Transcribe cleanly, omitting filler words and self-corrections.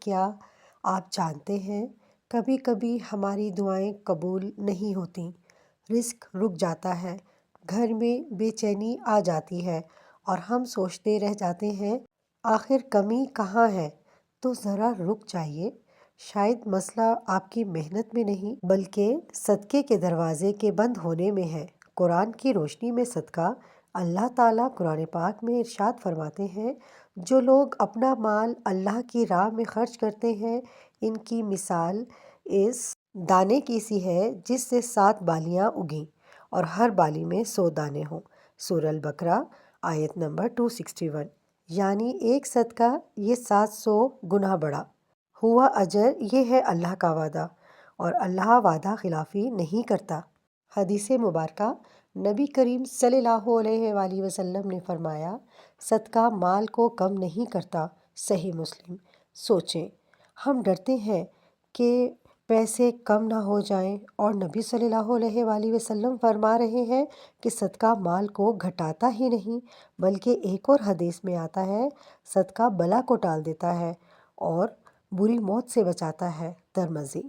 کیا آپ جانتے ہیں کبھی کبھی ہماری دعائیں قبول نہیں ہوتیں، رزق رک جاتا ہے، گھر میں بے چینی آ جاتی ہے اور ہم سوچتے رہ جاتے ہیں آخر کمی کہاں ہے؟ تو ذرا رک جائیے، شاید مسئلہ آپ کی محنت میں نہیں بلکہ صدقے کے دروازے کے بند ہونے میں ہے۔ قرآن کی روشنی میں صدقہ، اللہ تعالیٰ قرآن پاک میں ارشاد فرماتے ہیں، جو لوگ اپنا مال اللہ کی راہ میں خرچ کرتے ہیں ان کی مثال اس دانے کی سی ہے جس سے 7 بالیاں اگیں اور ہر بالی میں 100 دانے ہوں۔ سورہ البقرہ آیت نمبر 261۔ یعنی ایک صدقہ یہ 700 گنا بڑا ہوا اجر، یہ ہے اللہ کا وعدہ اور اللہ وعدہ خلافی نہیں کرتا۔ حدیث مبارکہ، نبی کریم صلی اللہ علیہ وآلہ وسلم نے فرمایا، صدقہ مال کو کم نہیں کرتا۔ صحیح مسلم۔ سوچیں، ہم ڈرتے ہیں کہ پیسے کم نہ ہو جائیں اور نبی صلی اللہ علیہ وآلہ وسلم فرما رہے ہیں کہ صدقہ مال کو گھٹاتا ہی نہیں بلکہ ایک اور حدیث میں آتا ہے، صدقہ بلا کو ٹال دیتا ہے اور بری موت سے بچاتا ہے۔ ترمذی۔